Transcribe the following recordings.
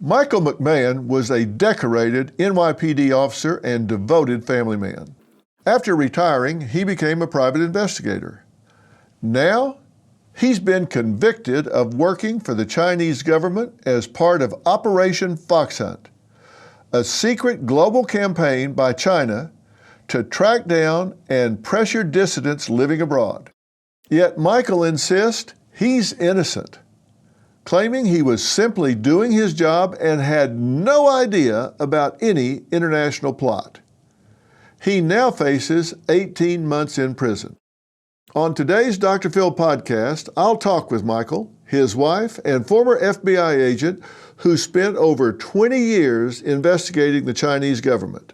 Michael McMahon was a decorated NYPD officer and devoted family man. After retiring, he became a private investigator. Now, he's been convicted of working for the Chinese government as part of Operation Foxhunt, a secret global campaign by China to track down and pressure dissidents living abroad. Yet Michael insists he's innocent, claiming he was simply doing his job and had no idea about any international plot. He now faces 18 months in prison. On today's Dr. Phil podcast, I'll talk with Michael, his wife, and former FBI agent who spent over 20 years investigating the Chinese government.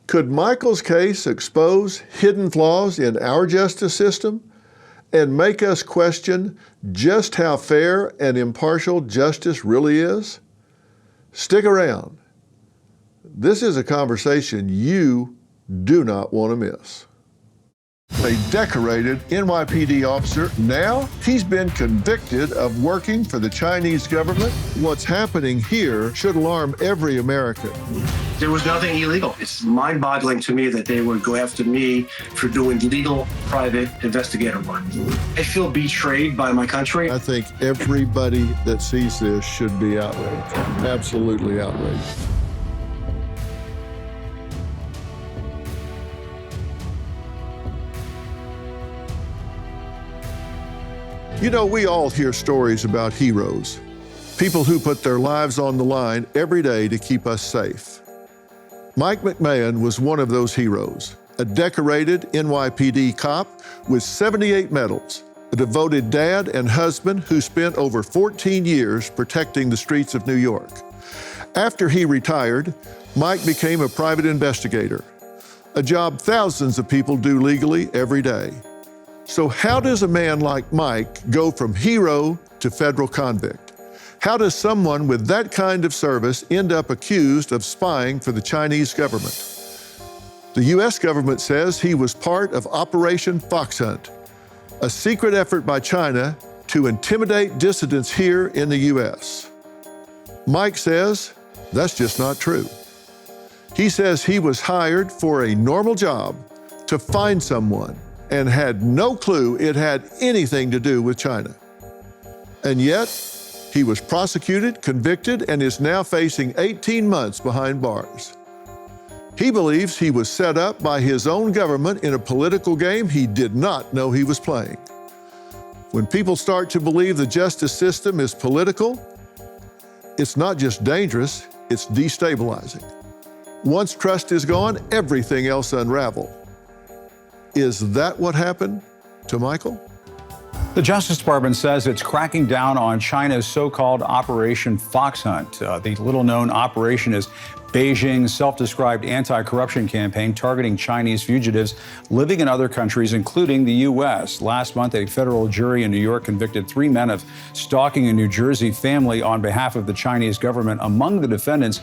Could Michael's case expose hidden flaws in our justice system and make us question just how fair and impartial justice really is? Stick around. This is a conversation you do not want to miss. A decorated NYPD officer, now he's been convicted of working for the Chinese government. What's happening here should alarm every American. There was nothing illegal. It's mind-boggling to me that they would go after me for doing legal private investigator work. I feel betrayed by my country. I think everybody that sees this should be outraged, absolutely outraged. You know, we all hear stories about heroes, people who put their lives on the line every day to keep us safe. Mike McMahon was one of those heroes, a decorated NYPD cop with 78 medals, a devoted dad and husband who spent over 14 years protecting the streets of New York. After he retired, Mike became a private investigator, a job thousands of people do legally every day. So how does a man like Mike go from hero to federal convict? How does someone with that kind of service end up accused of spying for the Chinese government? The U.S. government says he was part of Operation Foxhunt, a secret effort by China to intimidate dissidents here in the U.S. Mike says that's just not true. He says he was hired for a normal job to find someone and had no clue it had anything to do with China. And yet, he was prosecuted, convicted, and is now facing 18 months behind bars. He believes he was set up by his own government in a political game he did not know he was playing. When people start to believe the justice system is political, it's not just dangerous, it's destabilizing. Once trust is gone, everything else unravels. Is that what happened to Michael? The Justice Department says it's cracking down on China's so-called Operation Foxhunt. The little-known operation is Beijing's self-described anti-corruption campaign targeting Chinese fugitives living in other countries, including the U.S. Last month, a federal jury in New York convicted 3 men of stalking a New Jersey family on behalf of the Chinese government. Among the defendants,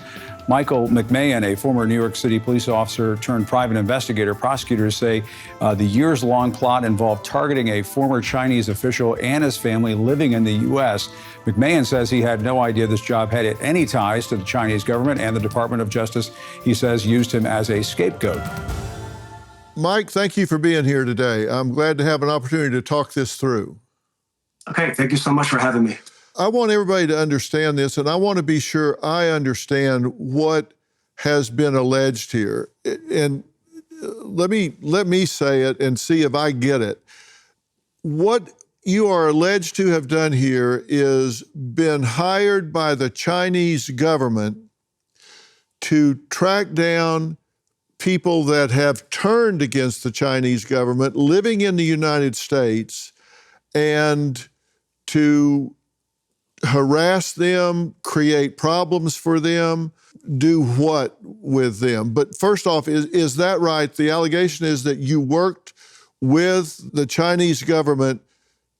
Michael McMahon, a former New York City police officer turned private investigator. Prosecutors say the years-long plot involved targeting a former Chinese official and his family living in the U.S. McMahon says he had no idea this job had any ties to the Chinese government, and the Department of Justice, he says, used him as a scapegoat. Mike, thank you for being here today. I'm glad to have an opportunity to talk this through. Okay, thank you so much for having me. I want everybody to understand this, and I want to be sure I understand what has been alleged here. And let me say it and see if I get it. What you are alleged to have done here is been hired by the Chinese government to track down people that have turned against the Chinese government living in the United States and to harass them, create problems for them, do what with them? But first off, is that right? The allegation is that you worked with the Chinese government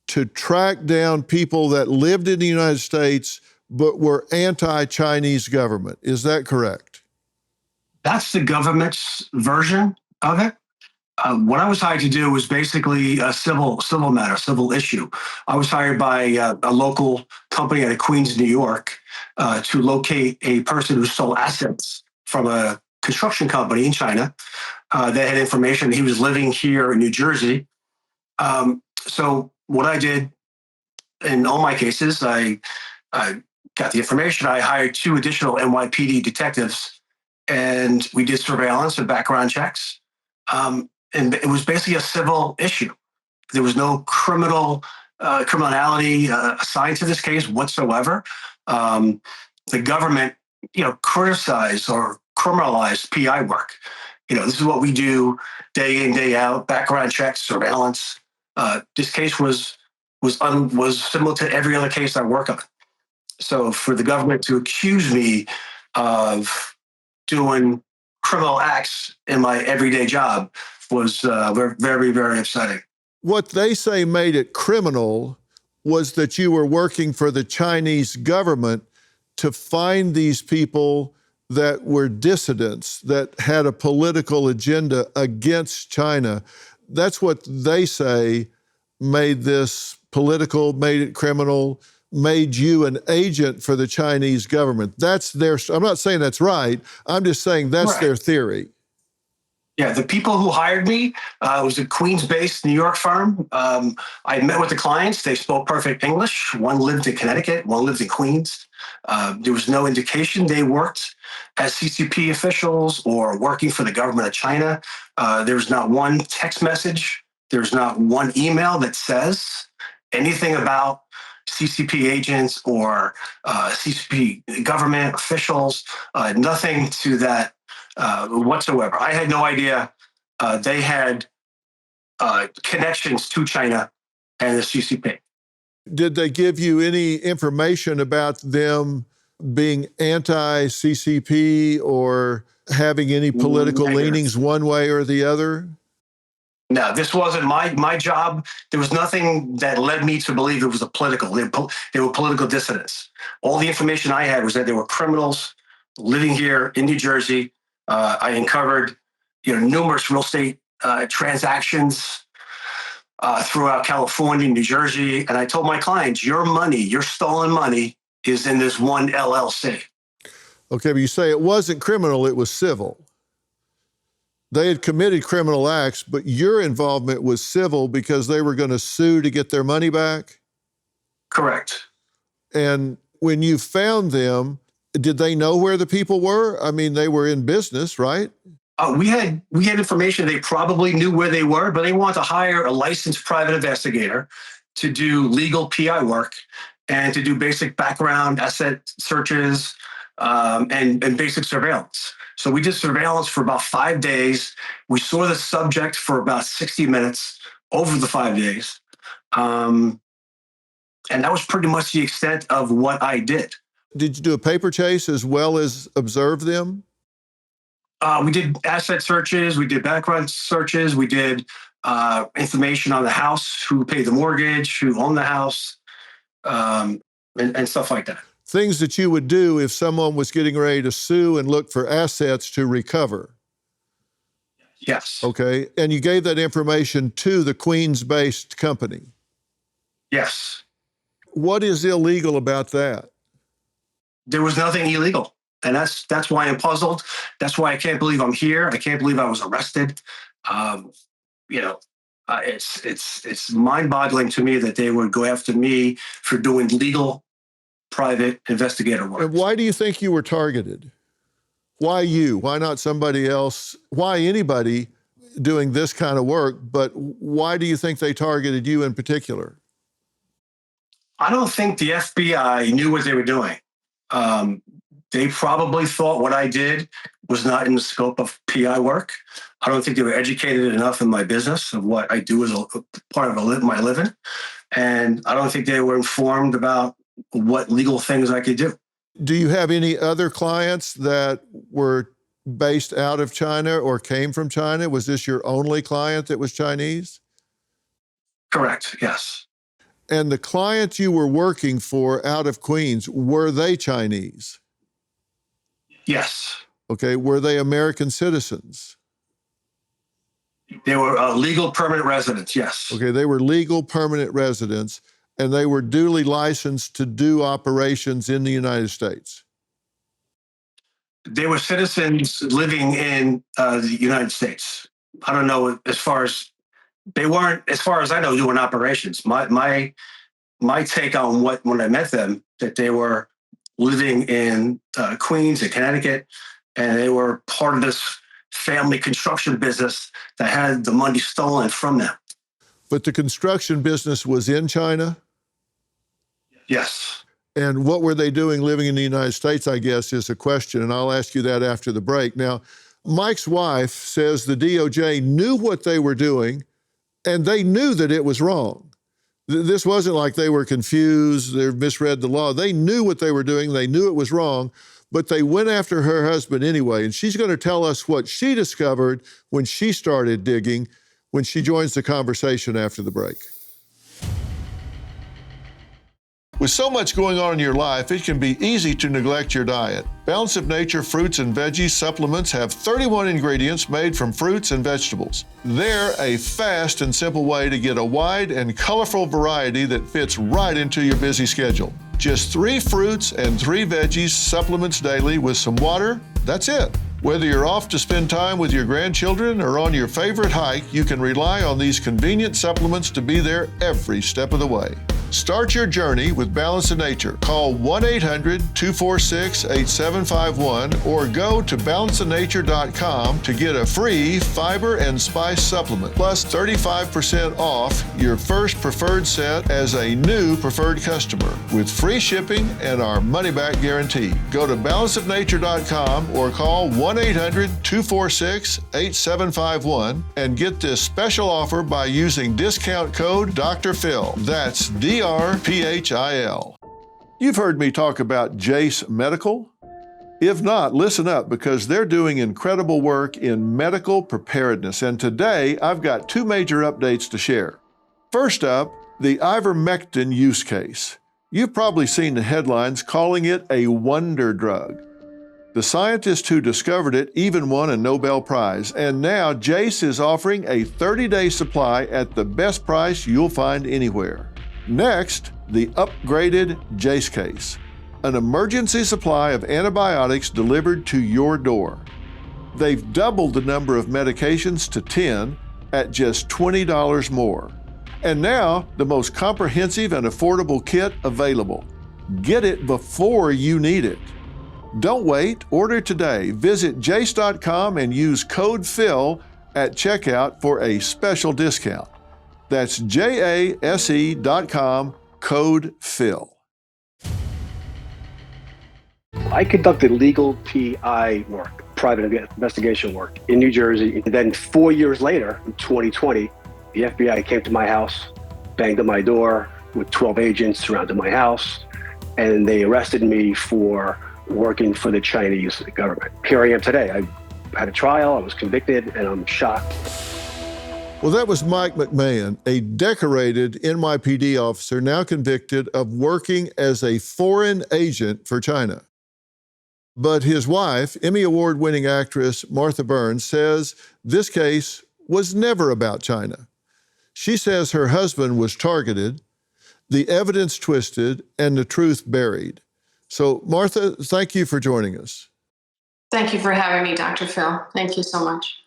to track down people that lived in the United States but were anti-Chinese government. Is that correct? That's the government's version of it. What I was hired to do was basically a civil matter, civil issue. I was hired by a local company out of Queens, New York, to locate a person who stole assets from a construction company in China that had information. He was living here in New Jersey. So what I did in all my cases, I got the information. I hired 2 additional NYPD detectives, and we did surveillance and background checks. And it was basically a civil issue. There was no criminality assigned to this case whatsoever. The government, criticized or criminalized PI work. This is what we do day in, day out: background checks, surveillance. This case was similar to every other case I work on. So for the government to accuse me of doing criminal acts in my everyday job was very, very upsetting. What they say made it criminal was that you were working for the Chinese government to find these people that were dissidents, that had a political agenda against China. That's what they say made this political, made it criminal, made you an agent for the Chinese government. That's their, I'm not saying that's right, I'm just saying that's Right. their theory. Yeah, the people who hired me was a Queens-based New York firm. I met with the clients. They spoke perfect English. One lived in Connecticut, one lived in Queens. There was no indication they worked as CCP officials or working for the government of China. There was not one text message. There's not one email that says anything about CCP agents or CCP government officials, nothing to that whatsoever. I had no idea they had connections to China and the CCP. Did they give you any information about them being anti-CCP or having any political leanings one way or the other? No, this wasn't my job. There was nothing that led me to believe it was a political. They were political dissidents. All the information I had was that they were criminals living here in New Jersey. I uncovered, numerous real estate transactions throughout California, New Jersey, and I told my clients, your money, your stolen money, is in this one LLC. Okay, but you say it wasn't criminal, it was civil. They had committed criminal acts, but your involvement was civil because they were going to sue to get their money back? Correct. And when you found them, did they know where the people were? I mean, they were in business, right? We had information. They probably knew where they were, but they wanted to hire a licensed private investigator to do legal PI work and to do basic background asset searches and basic surveillance. So we did surveillance for about 5 days. We saw the subject for about 60 minutes over the 5 days. And that was pretty much the extent of what I did. Did you do a paper chase as well as observe them? We did asset searches. We did background searches. We did information on the house, who paid the mortgage, who owned the house, and stuff like that. Things that you would do if someone was getting ready to sue and look for assets to recover. Yes. Okay. And you gave that information to the Queens-based company. Yes. What is illegal about that? There was nothing illegal. And that's why I'm puzzled. That's why I can't believe I'm here. I can't believe I was arrested. It's mind-boggling to me that they would go after me for doing legal private investigator work. And why do you think you were targeted? Why you? Why not somebody else? Why anybody doing this kind of work? But why do you think they targeted you in particular? I don't think the FBI knew what they were doing. They probably thought what I did was not in the scope of PI work. I don't think they were educated enough in my business of what I do as a part of my living. And I don't think they were informed about what legal things I could do. Do you have any other clients that were based out of China or came from China? Was this your only client that was Chinese? Correct, yes. And the clients you were working for out of Queens, were they Chinese? Yes. Okay, were they American citizens? They were legal permanent residents, yes. Okay, they were legal permanent residents. and they were duly licensed to do operations in the United States? They were citizens living in the United States. I don't know as far as they weren't, as far as I know, doing operations. My take on when I met them, that they were living in Queens and Connecticut, and they were part of this family construction business that had the money stolen from them. But the construction business was in China? Yes. And what were they doing living in the United States, I guess, is a question, and I'll ask you that after the break. Now, Mike's wife says the DOJ knew what they were doing, and they knew that it was wrong. This wasn't like they were confused, they misread the law. They knew what they were doing, they knew it was wrong, but they went after her husband anyway, and she's going to tell us what she discovered when she started digging, when she joins the conversation after the break. With so much going on in your life, it can be easy to neglect your diet. Balance of Nature fruits and veggies supplements have 31 ingredients made from fruits and vegetables. They're a fast and simple way to get a wide and colorful variety that fits right into your busy schedule. Just 3 fruits and 3 veggies supplements daily with some water, that's it. Whether you're off to spend time with your grandchildren or on your favorite hike, you can rely on these convenient supplements to be there every step of the way. Start your journey with Balance of Nature. Call 1-800-246-8751 or go to balanceofnature.com to get a free fiber and spice supplement, plus 35% off your first preferred set as a new preferred customer with free shipping and our money-back guarantee. Go to balanceofnature.com or call 1-800-246-8751 and get this special offer by using discount code Dr. Phil. That's DRPHIL. You've heard me talk about Jace Medical. If not, listen up, because they're doing incredible work in medical preparedness. And today, I've got 2 major updates to share. First up, the ivermectin use case. You've probably seen the headlines calling it a wonder drug. The scientist who discovered it even won a Nobel Prize, and now Jace is offering a 30-day supply at the best price you'll find anywhere. Next, the upgraded Jace case, an emergency supply of antibiotics delivered to your door. They've doubled the number of medications to 10 at just $20 more. And now, the most comprehensive and affordable kit available. Get it before you need it. Don't wait, order today. Visit jace.com and use code PHIL at checkout for a special discount. That's JASE.com, code PHIL. I conducted legal PI work, private investigation work in New Jersey. And then 4 years later, in 2020, the FBI came to my house, banged on my door with 12 agents surrounded my house, and they arrested me for working for the Chinese government. Here I am today. I had a trial, I was convicted, and I'm shocked. Well, that was Mike McMahon, a decorated NYPD officer now convicted of working as a foreign agent for China. But his wife, Emmy Award-winning actress Martha Byrne, says this case was never about China. She says her husband was targeted, the evidence twisted, and the truth buried. So, Martha, thank you for joining us. Thank you for having me, Dr. Phil. Thank you so much.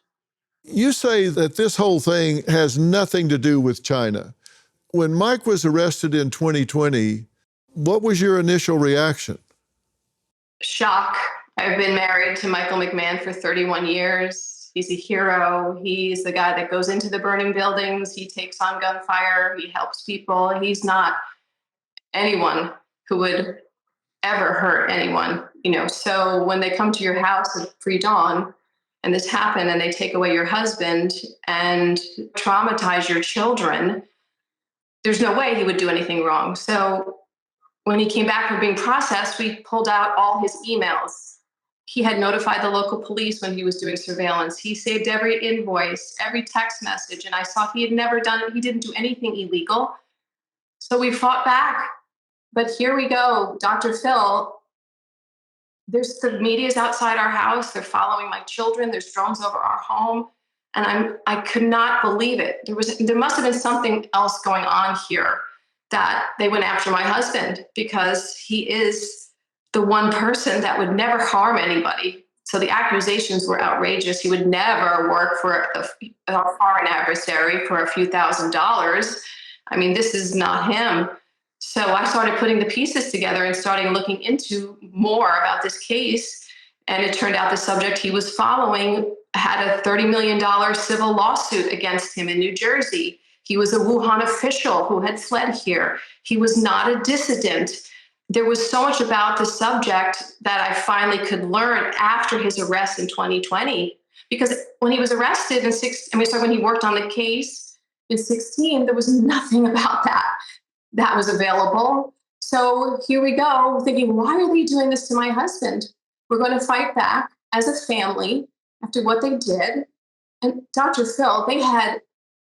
You say that this whole thing has nothing to do with China. When Mike was arrested in 2020, what was your initial reaction? Shock. I've been married to Michael McMahon for 31 years. He's a hero. He's the guy that goes into the burning buildings. He takes on gunfire. He helps people. He's not anyone who would ever hurt anyone, So when they come to your house at pre-dawn and this happened and they take away your husband and traumatize your children, there's no way he would do anything wrong. So when he came back from being processed, we pulled out all his emails. He had notified the local police when he was doing surveillance. He saved every invoice, every text message, and I saw he had never done it. He didn't do anything illegal. So we fought back. But here we go, Dr. Phil, there's the media's outside our house. They're following my children. There's drones over our home. And I could not believe it. There must have been something else going on here that they went after my husband because he is the one person that would never harm anybody. So the accusations were outrageous. He would never work for a foreign adversary for a few $1,000s. I mean, this is not him. So I started putting the pieces together and starting looking into more about this case. And it turned out the subject he was following had a $30 million civil lawsuit against him in New Jersey. He was a Wuhan official who had fled here. He was not a dissident. There was so much about the subject that I finally could learn after his arrest in 2020. Because when he was arrested when he worked on the case in 2016, there was nothing about that was available. So here we go, thinking, why are they doing this to my husband? We're going to fight back as a family after what they did. And Dr. Phil, they had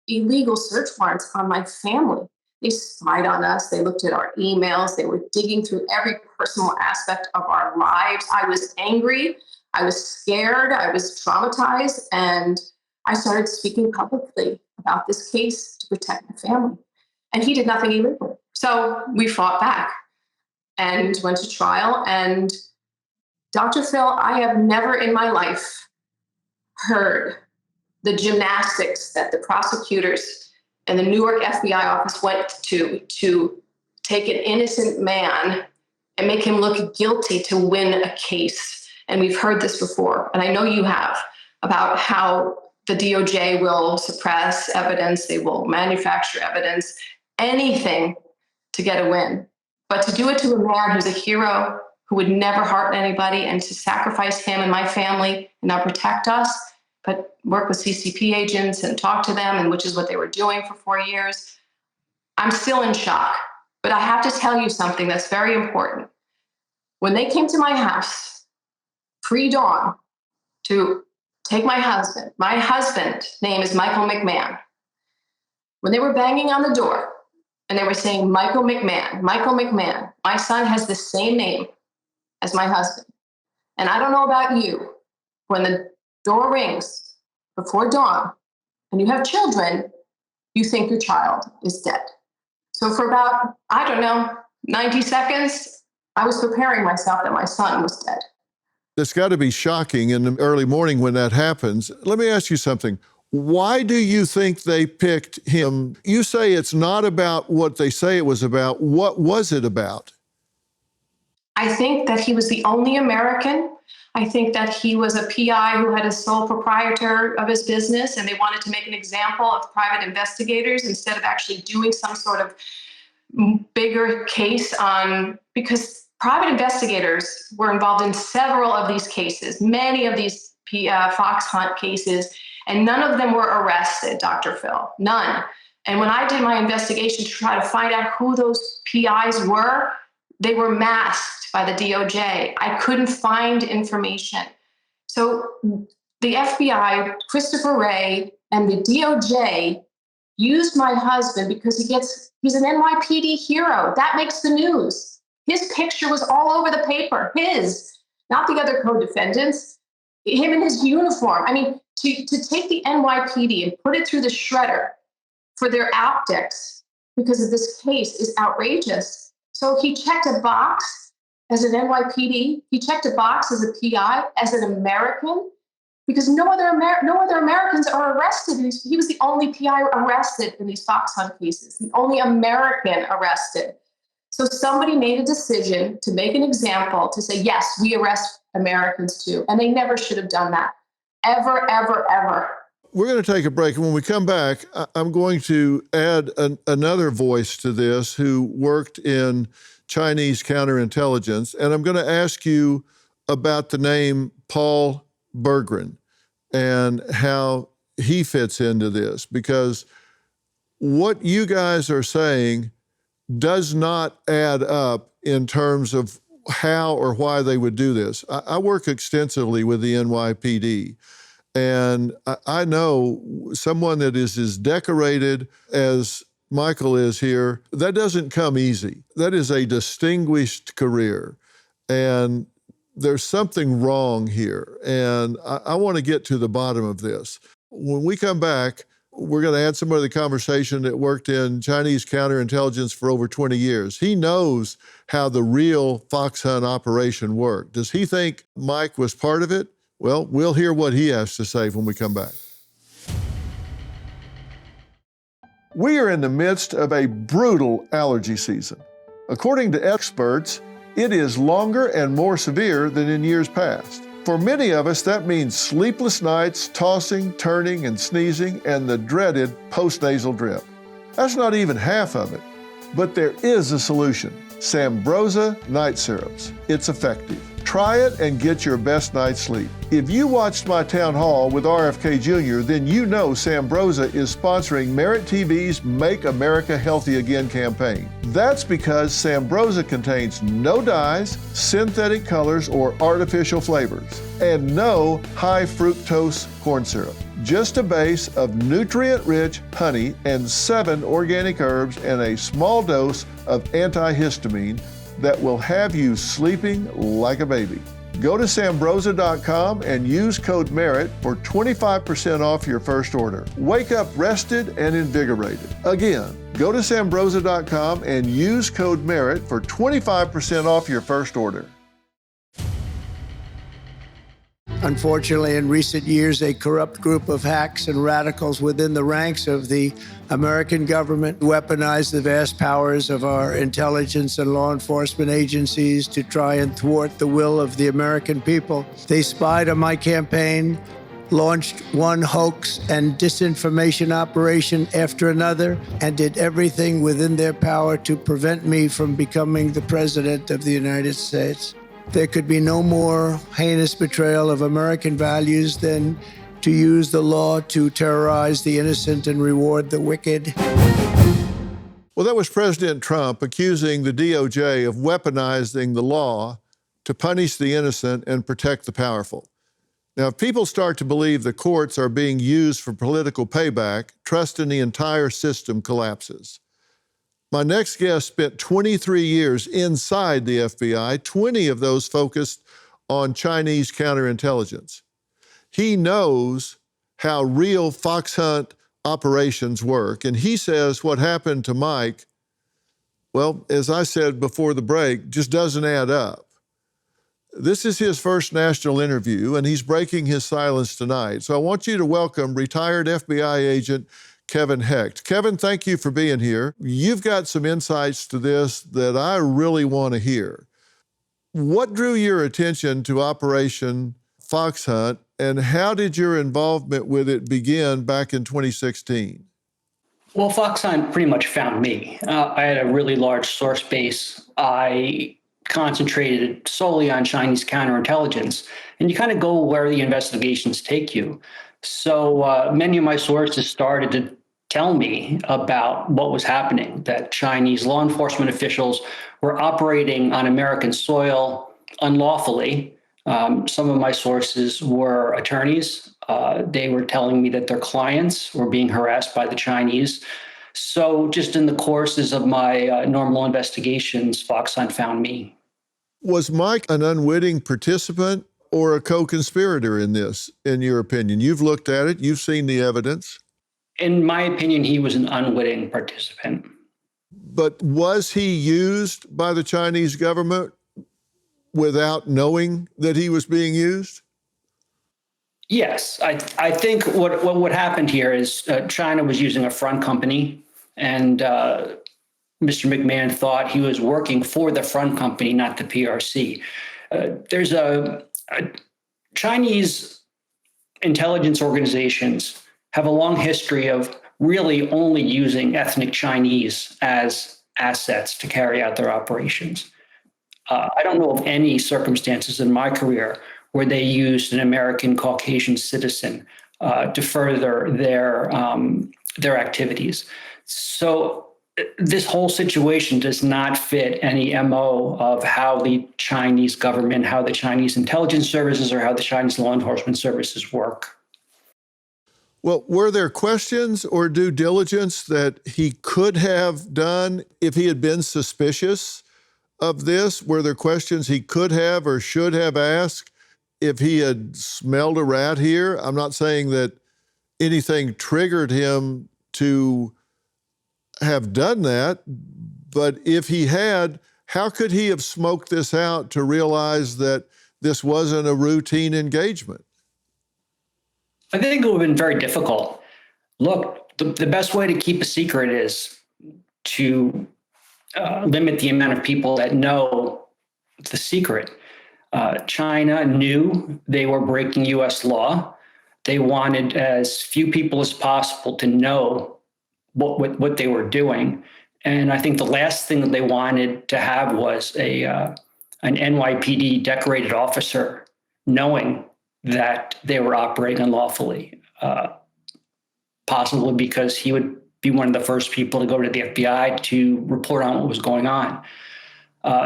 illegal search warrants on my family. They spied on us. They looked at our emails. They were digging through every personal aspect of our lives. I was angry. I was scared. I was traumatized. And I started speaking publicly about this case to protect my family. And he did nothing illegal. So we fought back and went to trial. And Dr. Phil, I have never in my life heard the gymnastics that the prosecutors and the Newark FBI office went to take an innocent man and make him look guilty to win a case. And we've heard this before, and I know you have, about how the DOJ will suppress evidence, they will manufacture evidence, anything to get a win. But to do it to a man who's a hero, who would never harm anybody, and to sacrifice him and my family and now protect us, but work with CCP agents and talk to them, and which is what they were doing for 4 years. I'm still in shock, but I have to tell you something that's very important. When they came to my house pre-dawn to take my husband's name is Michael McMahon. When they were banging on the door and they were saying, Michael McMahon, my son has the same name as my husband. And I don't know about you, when the door rings before dawn and you have children, you think your child is dead. So for about, 90 seconds, I was preparing myself that my son was dead. It's got to be shocking in the early morning when that happens. Let me ask you something. Why do you think they picked him? You say it's not about what they say it was about. What was it about? I think that he was the only American. I think that he was a PI who had a sole proprietor of his business, and they wanted to make an example of private investigators instead of actually doing some sort of bigger case because private investigators were involved in several of these cases, many of these fox hunt cases, and none of them were arrested, Dr. Phil, none. And when I did my investigation to try to find out who those PIs were, they were masked by the DOJ. I couldn't find information. So the FBI, Christopher Wray, and the DOJ used my husband because he's an NYPD hero. That makes the news. His picture was all over the paper, not the other co-defendants, him in his uniform. I mean, to take the NYPD and put it through the shredder for their optics because of this case is outrageous. So he checked a box as an NYPD. He checked a box as a PI, as an American, because no other Americans are arrested. He was the only PI arrested in these fox hunt cases, the only American arrested. So somebody made a decision to make an example, to say, yes, we arrest Americans too. And they never should have done that. Ever, ever, ever. We're going to take a break, and when we come back, I'm going to add another voice to this who worked in Chinese counterintelligence, and I'm going to ask you about the name Paul Berggren and how he fits into this, because what you guys are saying does not add up in terms of how or why they would do this. I work extensively with the NYPD, and I know someone that is as decorated as Michael is here, that doesn't come easy. That is a distinguished career, and there's something wrong here, and I want to get to the bottom of this. When we come back, we're going to add somebody to the conversation that worked in Chinese counterintelligence for over 20 years. He knows how the real fox hunt operation worked. Does he think Mike was part of it? Well, we'll hear what he has to say when we come back. We are in the midst of a brutal allergy season. According to experts, it is longer and more severe than in years past. For many of us, that means sleepless nights, tossing, turning, and sneezing, and the dreaded postnasal drip. That's not even half of it. But there is a solution. Sambrosa night syrups. It's effective. Try it and get your best night's sleep. If you watched my town hall with RFK Jr., then you know Sambrosa is sponsoring Merit TV's Make America Healthy Again campaign. That's because Sambrosa contains no dyes, synthetic colors, or artificial flavors, and no high fructose corn syrup. Just a base of nutrient-rich honey and 7 organic herbs and a small dose of antihistamine that will have you sleeping like a baby. Go to Sambrosa.com and use code MERIT for 25% off your first order. Wake up rested and invigorated. Again, go to Sambrosa.com and use code MERIT for 25% off your first order. Unfortunately, in recent years, a corrupt group of hacks and radicals within the ranks of the American government weaponized the vast powers of our intelligence and law enforcement agencies to try and thwart the will of the American people. They spied on my campaign, launched one hoax and disinformation operation after another, and did everything within their power to prevent me from becoming the President of the United States. There could be no more heinous betrayal of American values than to use the law to terrorize the innocent and reward the wicked. Well, that was President Trump accusing the DOJ of weaponizing the law to punish the innocent and protect the powerful. Now, if people start to believe the courts are being used for political payback, trust in the entire system collapses. My next guest spent 23 years inside the FBI, 20 of those focused on Chinese counterintelligence. He knows how real fox hunt operations work, and he says what happened to Mike, well, as I said before the break, just doesn't add up. This is his first national interview, and he's breaking his silence tonight. So I want you to welcome retired FBI agent Kevin Hecht. Kevin, thank you for being here. You've got some insights to this that I really want to hear. What drew your attention to Operation Fox Hunt, and how did your involvement with it begin back in 2016? Well, Fox Hunt pretty much found me. I had a really large source base. I concentrated solely on Chinese counterintelligence, and you kind of go where the investigations take you. So many of my sources started to tell me about what was happening, that Chinese law enforcement officials were operating on American soil unlawfully. Some of my sources were attorneys. They were telling me that their clients were being harassed by the Chinese. So just in the courses of my normal investigations, Fox Hunt found me. Was Mike an unwitting participant or a co-conspirator in this, in your opinion? You've looked at it, you've seen the evidence. In my opinion, he was an unwitting participant. But was he used by the Chinese government without knowing that he was being used? Yes, I think what happened here is China was using a front company, and Mr. McMahon thought he was working for the front company, not the PRC. There's a Chinese intelligence organizations have a long history of really only using ethnic Chinese as assets to carry out their operations. I don't know of any circumstances in my career where they used an American Caucasian citizen to further their activities. So this whole situation does not fit any MO of how the Chinese government, how the Chinese intelligence services, or how the Chinese law enforcement services work. Well, were there questions or due diligence that he could have done if he had been suspicious of this? Were there questions he could have or should have asked if he had smelled a rat here? I'm not saying that anything triggered him to have done that. But if he had, how could he have smoked this out to realize that this wasn't a routine engagement? I think it would have been very difficult. Look, the best way to keep a secret is to limit the amount of people that know the secret. China knew they were breaking U.S. law. They wanted as few people as possible to know what they were doing. And I think the last thing that they wanted to have was an NYPD decorated officer knowing that they were operating unlawfully, possibly because he would be one of the first people to go to the FBI to report on what was going on.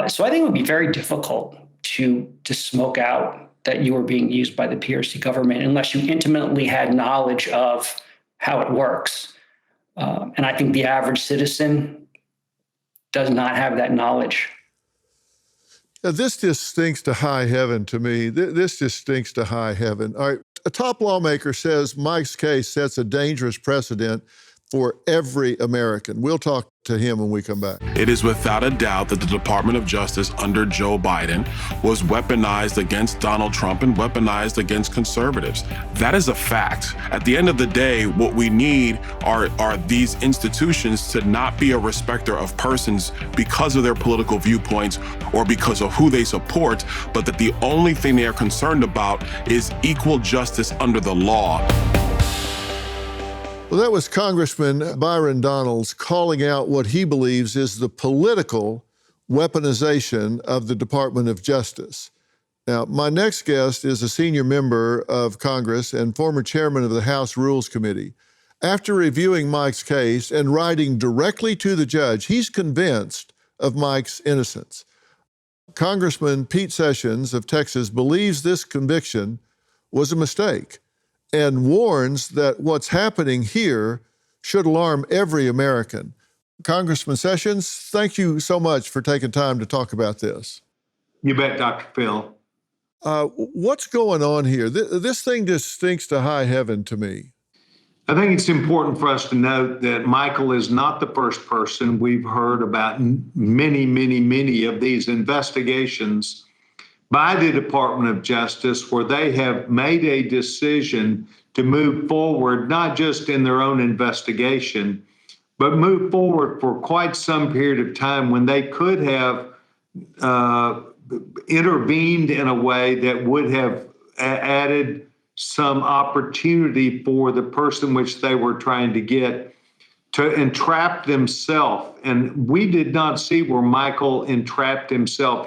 So I think it would be very difficult to smoke out that you were being used by the PRC government unless you intimately had knowledge of how it works. And I think the average citizen does not have that knowledge. Now, this just stinks to high heaven to me. This just stinks to high heaven. All right, a top lawmaker says Mike's case sets a dangerous precedent for every American. We'll talk to him when we come back. It is without a doubt that the Department of Justice under Joe Biden was weaponized against Donald Trump and weaponized against conservatives. That is a fact. At the end of the day, what we need are these institutions to not be a respecter of persons because of their political viewpoints or because of who they support, but that the only thing they are concerned about is equal justice under the law. Well, that was Congressman Byron Donalds calling out what he believes is the political weaponization of the Department of Justice. Now, my next guest is a senior member of Congress and former chairman of the House Rules Committee. After reviewing Mike's case and writing directly to the judge, he's convinced of Mike's innocence. Congressman Pete Sessions of Texas believes this conviction was a mistake and warns that what's happening here should alarm every American. Congressman Sessions, thank you so much for taking time to talk about this. You bet, Dr. Phil. What's going on here? This thing just stinks to high heaven to me. I think it's important for us to note that Michael is not the first person. We've heard about many of these investigations by the Department of Justice where they have made a decision to move forward, not just in their own investigation, but move forward for quite some period of time when they could have intervened in a way that would have added some opportunity for the person which they were trying to get to entrap themselves. And we did not see where Michael entrapped himself.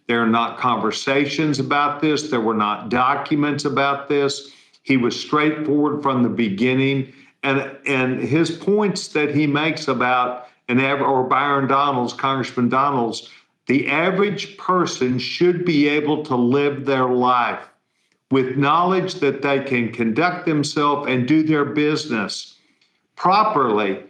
There are not conversations about this. There were not documents about this. He was straightforward from the beginning. And his points that he makes about Byron Donalds, Congressman Donalds, the average person should be able to live their life with knowledge that they can conduct themselves and do their business properly.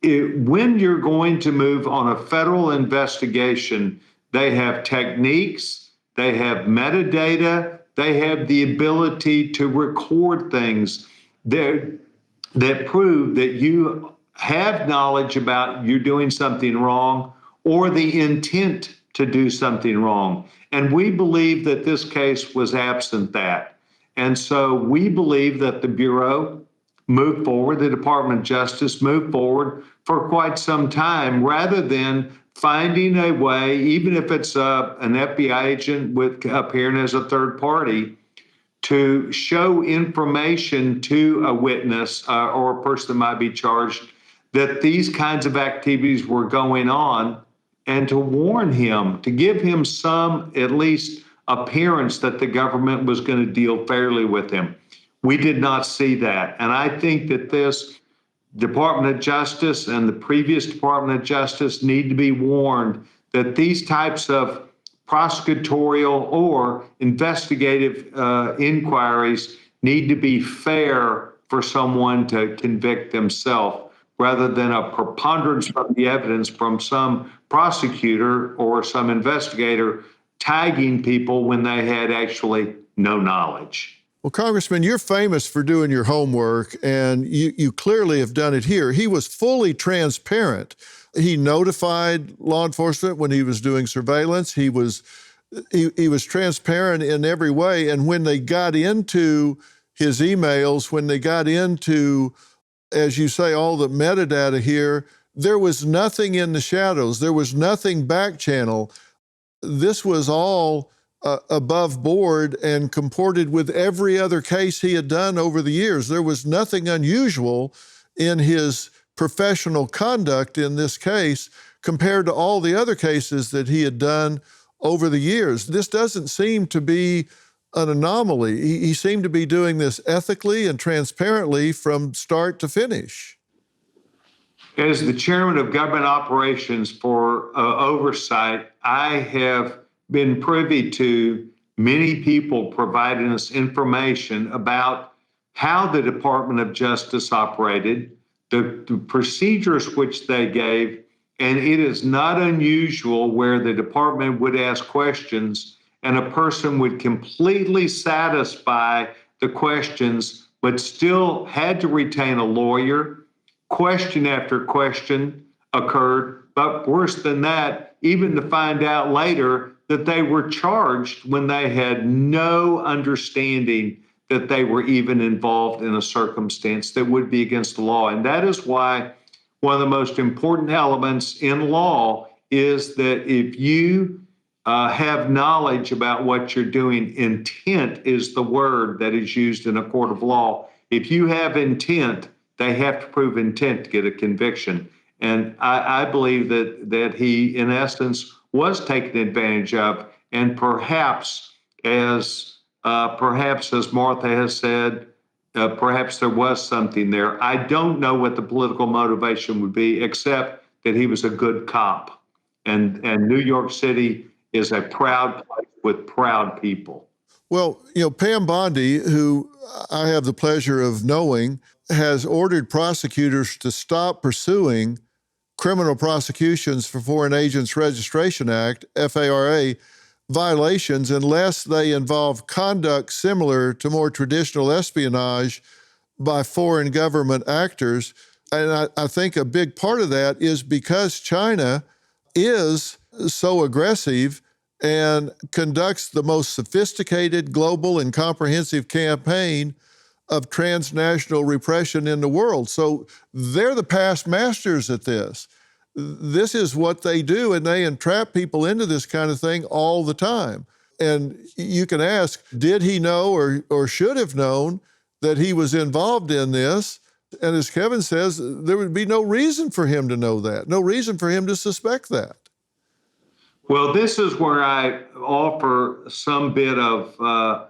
When you're going to move on a federal investigation, they have techniques, they have metadata, they have the ability to record things that prove that you have knowledge about you doing something wrong or the intent to do something wrong. And we believe that this case was absent that. And so we believe that the Bureau moved forward, the Department of Justice moved forward for quite some time rather than finding a way, even if it's an FBI agent appearing as a third party, to show information to a witness or a person that might be charged that these kinds of activities were going on and to warn him, to give him some at least appearance that the government was going to deal fairly with him. We did not see that. And I think that this Department of Justice and the previous Department of Justice need to be warned that these types of prosecutorial or investigative inquiries need to be fair for someone to convict themselves rather than a preponderance of the evidence from some prosecutor or some investigator tagging people when they had actually no knowledge. Well, Congressman, you're famous for doing your homework, and you clearly have done it here. He was fully transparent. He notified law enforcement when he was doing surveillance. He was transparent in every way. And when they got into his emails, when they got into, as you say, all the metadata here, there was nothing in the shadows. There was nothing back channel. This was all above board and comported with every other case he had done over the years. There was nothing unusual in his professional conduct in this case compared to all the other cases that he had done over the years. This doesn't seem to be an anomaly. He seemed to be doing this ethically and transparently from start to finish. As the chairman of government operations for oversight, I have been privy to many people providing us information about how the Department of Justice operated, the procedures which they gave, and it is not unusual where the department would ask questions and a person would completely satisfy the questions, but still had to retain a lawyer. Question after question occurred, but worse than that, even to find out later that they were charged when they had no understanding that they were even involved in a circumstance that would be against the law. And that is why one of the most important elements in law is that if you have knowledge about what you're doing, intent is the word that is used in a court of law. If you have intent, they have to prove intent to get a conviction. And I believe that he, in essence, was taken advantage of, and perhaps as Martha has said, perhaps there was something there. I don't know what the political motivation would be, except that he was a good cop, and New York City is a proud place with proud people. Well, Pam Bondi, who I have the pleasure of knowing, has ordered prosecutors to stop pursuing criminal prosecutions for Foreign Agents Registration Act, FARA, violations unless they involve conduct similar to more traditional espionage by foreign government actors. And I think a big part of that is because China is so aggressive and conducts the most sophisticated, global, and comprehensive campaign of transnational repression in the world. So they're the past masters at this. This is what they do, and they entrap people into this kind of thing all the time. And you can ask, did he know or should have known that he was involved in this? And as Kevin says, there would be no reason for him to know that, no reason for him to suspect that. Well, this is where I offer some bit of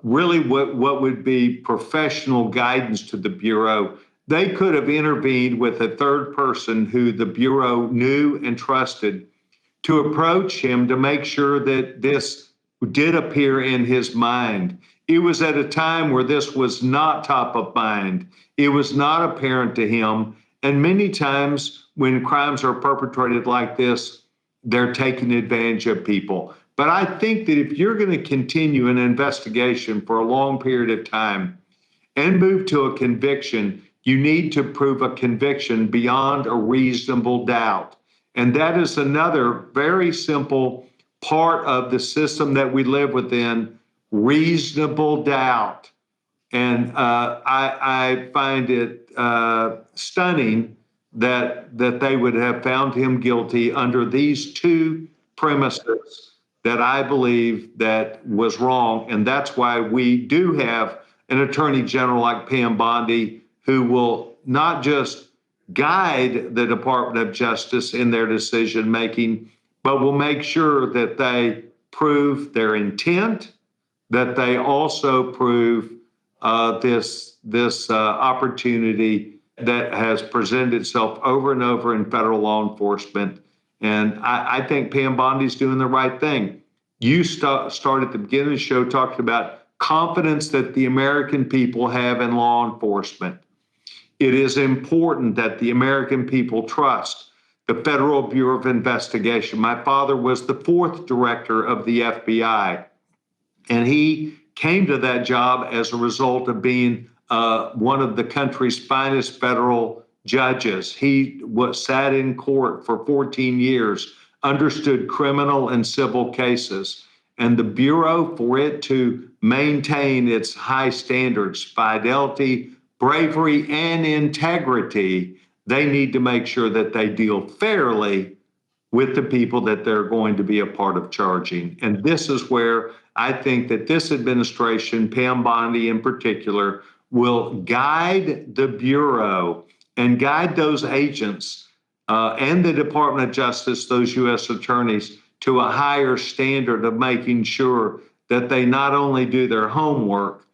really what would be professional guidance to the Bureau. They could have intervened with a third person who the Bureau knew and trusted to approach him to make sure that this did appear in his mind. It was at a time where this was not top of mind. It was not apparent to him. And many times when crimes are perpetrated like this, they're taking advantage of people. But I think that if you're going to continue an investigation for a long period of time and move to a conviction, you need to prove a conviction beyond a reasonable doubt. And that is another very simple part of the system that we live within, reasonable doubt. And I find it stunning that they would have found him guilty under these two premises that I believe that was wrong. And that's why we do have an attorney general like Pam Bondi, who will not just guide the Department of Justice in their decision making, but will make sure that they prove their intent, that they also prove this opportunity that has presented itself over and over in federal law enforcement. And I think Pam Bondi's doing the right thing. You started at the beginning of the show talking about confidence that the American people have in law enforcement. It is important that the American people trust the Federal Bureau of Investigation. My father was the fourth director of the FBI, and he came to that job as a result of being one of the country's finest federal judges. He sat in court for 14 years, understood criminal and civil cases. And the Bureau, for it to maintain its high standards, fidelity, bravery, and integrity, they need to make sure that they deal fairly with the people that they're going to be a part of charging. And this is where I think that this administration, Pam Bondi in particular, will guide the Bureau and guide those agents and the Department of Justice, those U.S. attorneys, to a higher standard of making sure that they not only do their homework,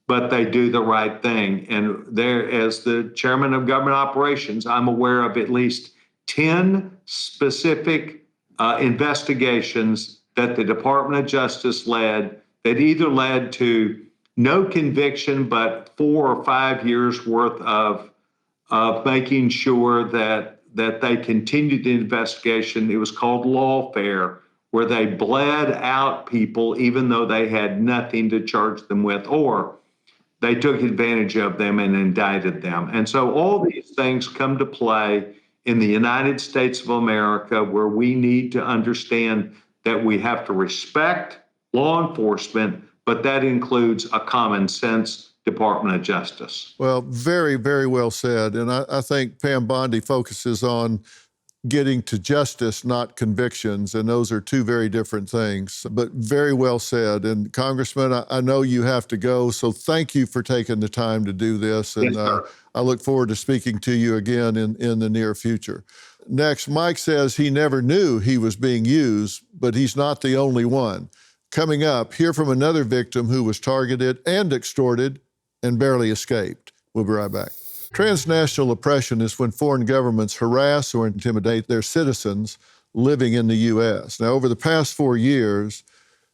but they do the right thing. And there, as the chairman of government operations, I'm aware of at least 10 specific investigations that the Department of Justice led that either led to no conviction, but 4 or 5 years worth of making sure that they continued the investigation. It was called Lawfare, where they bled out people even though they had nothing to charge them with, or they took advantage of them and indicted them. And so all these things come to play in the United States of America, where we need to understand that we have to respect law enforcement, but that includes a common sense Department of Justice. Well, very, very well said. And I think Pam Bondi focuses on getting to justice, not convictions. And those are two very different things, but very well said. And Congressman, I know you have to go, so thank you for taking the time to do this. And Yes, I look forward to speaking to you again in the near future. Next, Mike says he never knew he was being used, but he's not the only one. Coming up, hear from another victim who was targeted and extorted and barely escaped. We'll be right back. Transnational oppression is when foreign governments harass or intimidate their citizens living in the U.S. Now, over the past 4 years,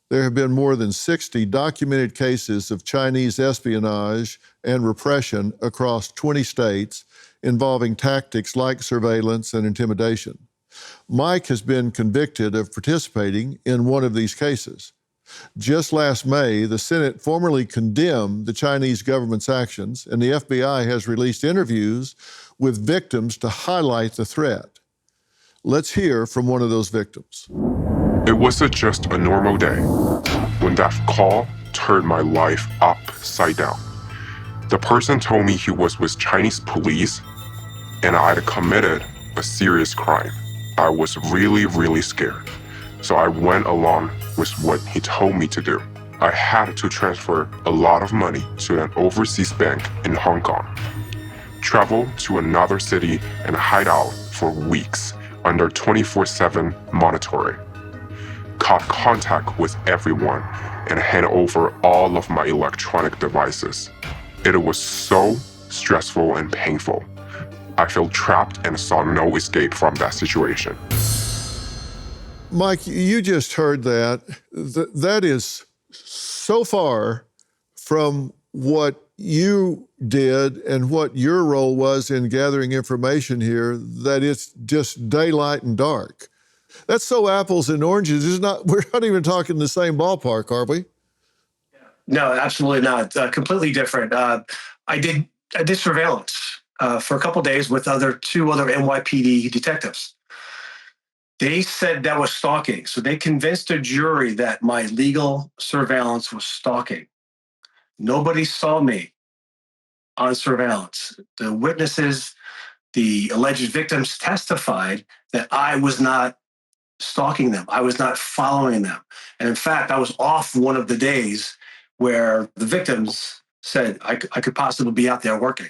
there have been more than 60 documented cases of Chinese espionage and repression across 20 states involving tactics like surveillance and intimidation. Mike has been convicted of participating in one of these cases. Just last May, the Senate formally condemned the Chinese government's actions, and the FBI has released interviews with victims to highlight the threat. Let's hear from one of those victims. It wasn't just a normal day when that call turned my life upside down. The person told me he was with Chinese police and I had committed a serious crime. I was really, really scared. So I went along with what he told me to do. I had to transfer a lot of money to an overseas bank in Hong Kong, travel to another city and hide out for weeks under 24/7 monitoring, cut contact with everyone, and hand over all of my electronic devices. It was so stressful and painful. I felt trapped and saw no escape from that situation. Mike, you just heard that. That is so far from what you did and what your role was in gathering information here that it's just daylight and dark. That's so apples and oranges. We're not even talking the same ballpark, are we? No, absolutely not. Completely different. I did surveillance for a couple of days with two other NYPD detectives. They said that was stalking. So they convinced a jury that my legal surveillance was stalking. Nobody saw me on surveillance. The witnesses, the alleged victims testified that I was not stalking them. I was not following them. And in fact, I was off one of the days where the victims said I could possibly be out there working.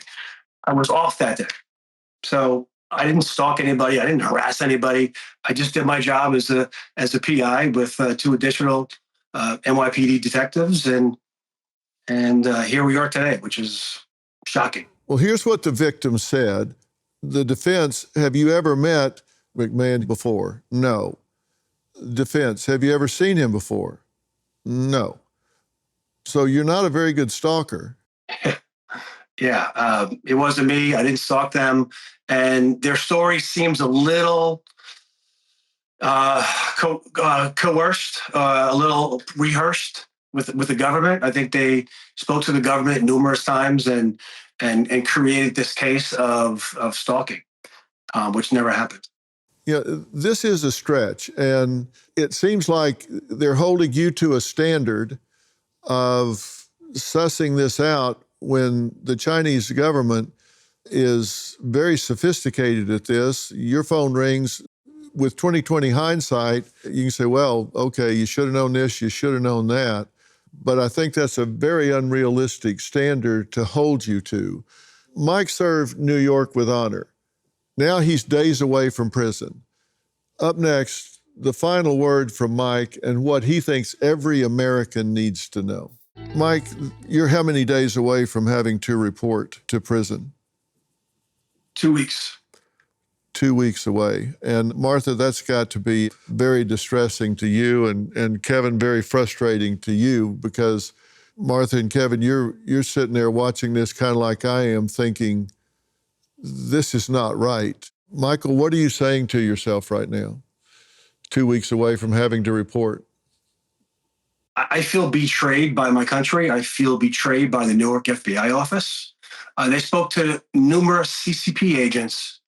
I was off that day. So I didn't stalk anybody. I didn't harass anybody. I just did my job as a PI with two additional NYPD detectives, and here we are today, which is shocking. Well, here's what the victim said. The defense, have you ever met McMahon before? No. Defense, have you ever seen him before? No. So you're not a very good stalker. Yeah, it wasn't me. I didn't stalk them. And their story seems a little coerced, a little rehearsed. with the government. I think they spoke to the government numerous times and created this case of stalking, which never happened. Yeah, this is a stretch, and it seems like they're holding you to a standard of sussing this out when the Chinese government is very sophisticated at this. Your phone rings. With 2020 hindsight, you can say, well, okay, you should have known this, you should have known that. But I think that's a very unrealistic standard to hold you to. Mike served New York with honor. Now he's days away from prison. Up next, the final word from Mike and what he thinks every American needs to know. Mike, you're how many days away from having to report to prison? 2 weeks. 2 weeks away. And Martha, that's got to be very distressing to you, and Kevin, very frustrating to you, because Martha and Kevin, you're sitting there watching this kind of like I am, thinking, this is not right. Michael, what are you saying to yourself right now, 2 weeks away from having to report? I feel betrayed by my country. I feel betrayed by the Newark FBI office. They spoke to numerous CCP agents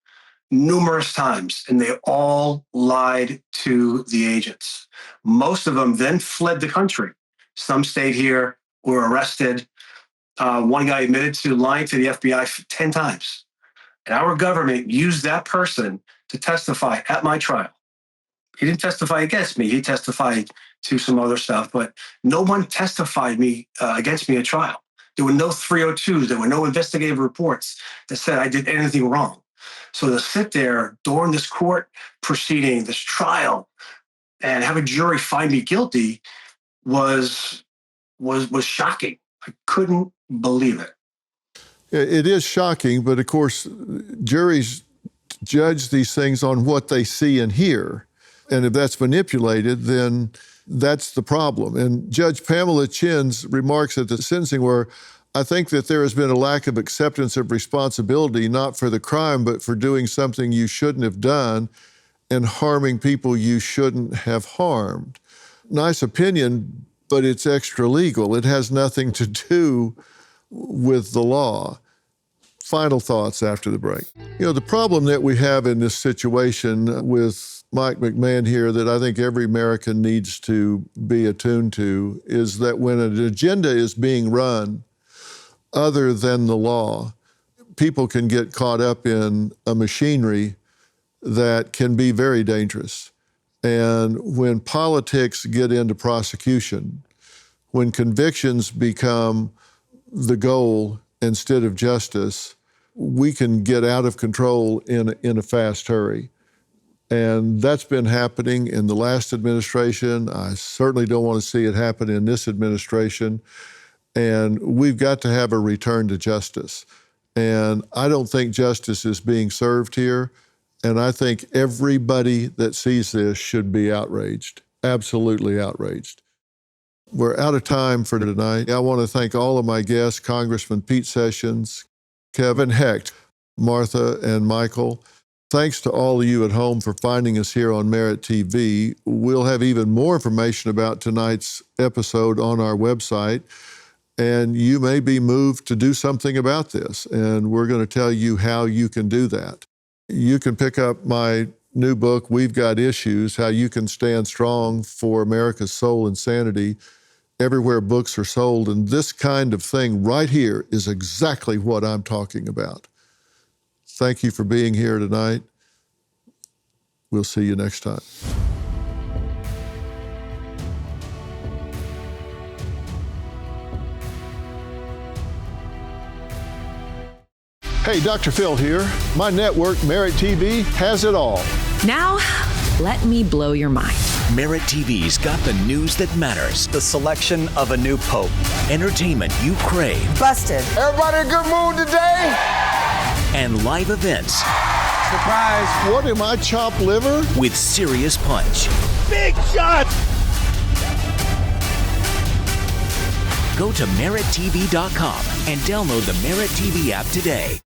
numerous times, and they all lied to the agents. Most of them then fled the country. Some stayed here, were arrested. One guy admitted to lying to the FBI 10 times. And our government used that person to testify at my trial. He didn't testify against me. He testified to some other stuff, but no one testified against me at trial. There were no 302s. There were no investigative reports that said I did anything wrong. So to sit there during this court proceeding, this trial, and have a jury find me guilty was shocking. I couldn't believe it. It is shocking, but of course, juries judge these things on what they see and hear. And if that's manipulated, then that's the problem. And Judge Pamela Chin's remarks at the sentencing were, I think that there has been a lack of acceptance of responsibility, not for the crime, but for doing something you shouldn't have done and harming people you shouldn't have harmed. Nice opinion, but it's extra legal. It has nothing to do with the law. Final thoughts after the break. You know, the problem that we have in this situation with Mike McMahon here that I think every American needs to be attuned to is that when an agenda is being run other than the law, people can get caught up in a machinery that can be very dangerous. And when politics get into prosecution, when convictions become the goal instead of justice, we can get out of control in a fast hurry. And that's been happening in the last administration. I certainly don't want to see it happen in this administration. And we've got to have a return to justice. And I don't think justice is being served here. And I think everybody that sees this should be outraged, absolutely outraged. We're out of time for tonight. I want to thank all of my guests, Congressman Pete Sessions, Kevin Hecht, Martha, and Michael. Thanks to all of you at home for finding us here on Merit TV. We'll have even more information about tonight's episode on our website. And you may be moved to do something about this, and we're going to tell you how you can do that. You can pick up my new book, We've Got Issues, How You Can Stand Strong for America's Soul and Sanity, everywhere books are sold. And this kind of thing right here is exactly what I'm talking about. Thank you for being here tonight. We'll see you next time. Hey, Dr. Phil here. My network, Merit TV, has it all. Now, let me blow your mind. Merit TV's got the news that matters. The selection of a new pope. Entertainment you crave. Busted. Everybody in good mood today? And live events. Surprise. What am I, chopped liver? With serious punch. Big shot. Go to merittv.com and download the Merit TV app today.